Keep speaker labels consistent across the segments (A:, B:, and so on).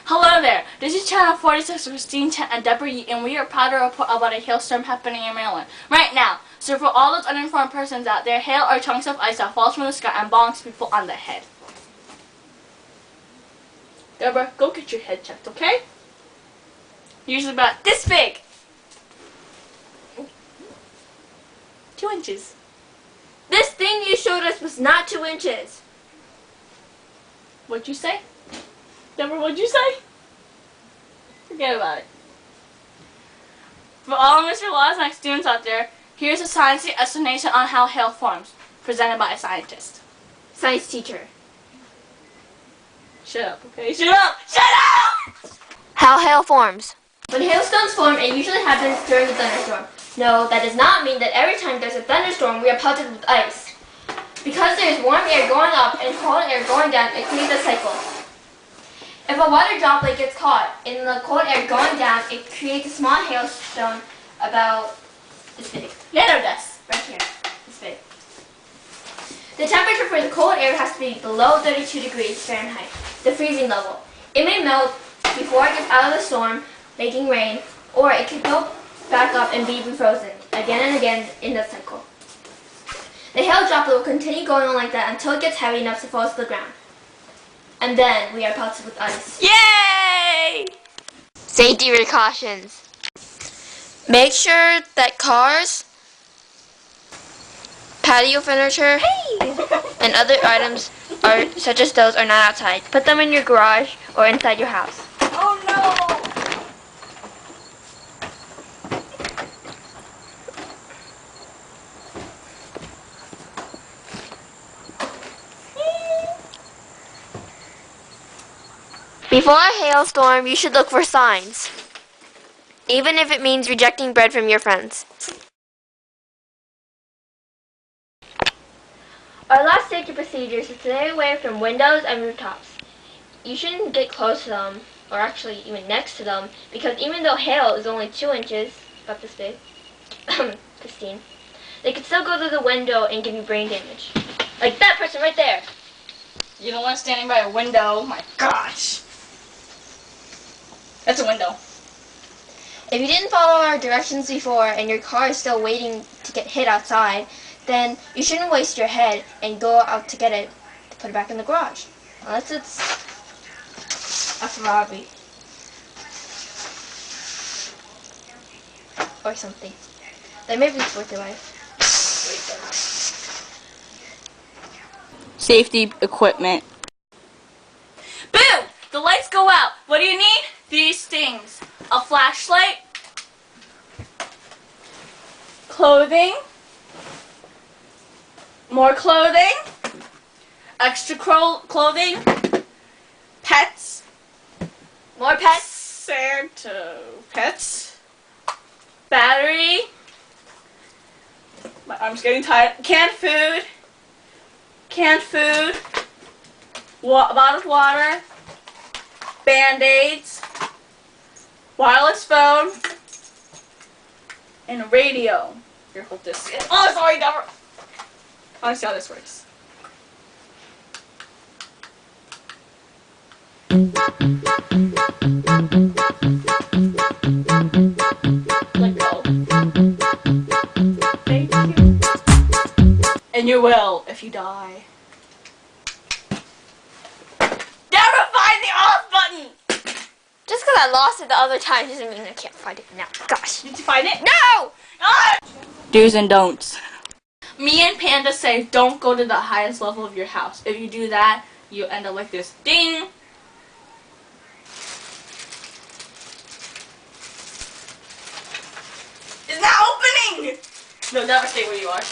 A: Hello there, this is channel 46 with Christine and Debra, and we are proud to report about a hailstorm happening in Maryland right now. So for all those uninformed persons out there, hail are chunks of ice that falls from the sky and bonks people on the head. Debra, go get your head checked, okay? Usually about this big. 2 inches.
B: This thing you showed us was not 2 inches.
A: What'd you say? Debra, what'd you say? Forget about it. For all Mr. Law's and students out there, here's a science explanation on how hail forms, presented by a scientist.
B: Science teacher.
A: Shut up, okay? Shut up! Shut up!
B: How hail forms. When hailstones form, it usually happens during a thunderstorm. No, that does not mean that every time there's a thunderstorm, we are pelted with ice. Because there is warm air going up and cold air going down, it creates a cycle. If a water droplet gets caught in the cold air going down, it creates a small hailstone about this big.
A: Nano dust.
B: Right here. This big. The temperature for the cold air has to be below 32 degrees Fahrenheit, the freezing level. It may melt before it gets out of the storm, making rain, or it can go back up and be refrozen again and again in the cycle. The hail droplet will continue going on like that until it gets heavy enough to fall to the ground. And then we are pelted with ice.
A: Yay!
B: Safety precautions. Make sure that cars, patio furniture, and other items such as those are not outside. Put them in your garage or inside your house.
A: Oh no!
B: Before a hailstorm, you should look for signs, even if it means rejecting bread from your friends. Our last safety procedure is to stay away from windows and rooftops. You shouldn't get close to them, or actually even next to them, because even though hail is only 2 inches, about this big, 15, they could still go through the window and give you brain damage. Like that person right there.
A: You don't want standing by a window. My gosh. That's a window.
B: If you didn't follow our directions before and your car is still waiting to get hit outside, then you shouldn't waste your head and go out to get it to put it back in the garage. Unless it's a Ferrari. Or something. That may be worth your life.
A: Safety equipment. Boom! The lights go out. What do you need? These things. A flashlight. Clothing. More clothing. Extra clothing. Pets.
B: More pets.
A: Santa pets. Battery. My arm's getting tired. Canned food. Canned food. Bottled water. Band-aids. Wireless phone. And a radio. Here, hold this. Oh, sorry, Debra. I want to see how this works. Let go. Thank you. And you will if you die. Debra, find the off button!
B: Just because I lost it the other time doesn't mean I can't find it now. Gosh.
A: Did you find it?
B: No!
A: Ah! Do's and don'ts. Me and Panda say don't go to the highest level of your house. If you do that, you end up like this. Ding! It's not opening! No, never stay where you are.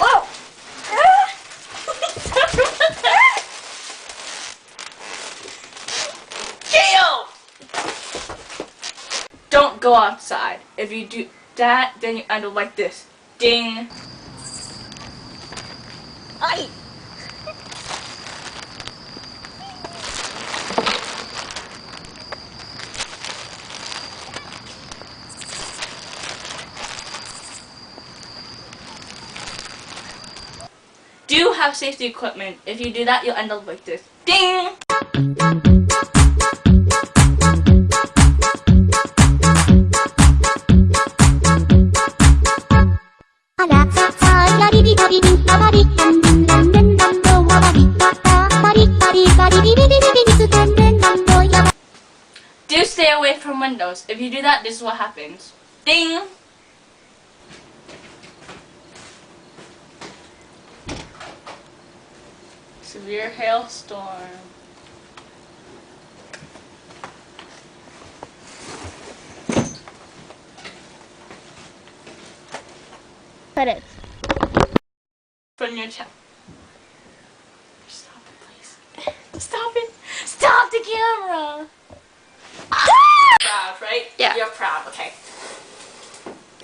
A: Whoa! Don't go outside. If you do that, then you end up like this. Ding.
B: Aye.
A: Do have safety equipment. If you do that, you'll end up like this. Ding! Do stay away from windows. If you do that, this is what happens. Ding! Severe hailstorm.
B: Put it.
A: From your chat. Stop it, please. Stop it. Stop the camera. Proud, right?
B: Yeah.
A: You're proud, okay.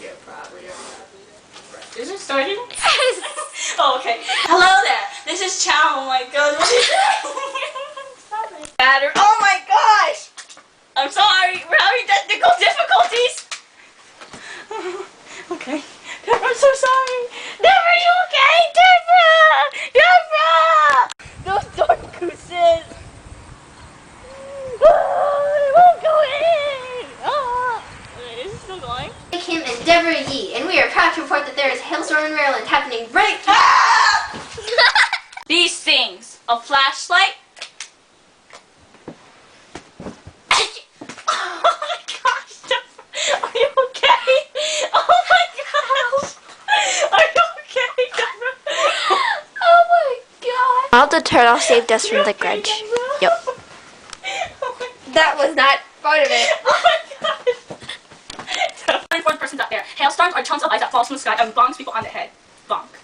A: You're proud, you're proud. Is it starting?
B: Yes.
A: Oh, okay. Hello there. This is Chow. Oh my god. What is Stop it. Batter. Oh my gosh. I'm sorry. We're having technical difficulties. Okay. Debra, I'm so sorry. Debra, you okay? Debra! Debra! Those dark gooses. It won't go in. Wait, is it still going?
B: Kim and Debra Yee, and we are proud to report that there is a hailstorm in Maryland happening right now.
A: These things. A flashlight. Oh my gosh, Debra. Are you okay? Oh my gosh. Are you okay, Debra?
B: Oh my god. All the turtle saved us from the grudge. Yep. That was not part of it.
A: Oh my gosh. Fourth person's up there. Hailstorms are chunks of ice that falls from the sky and bonks people on the head. Bonk.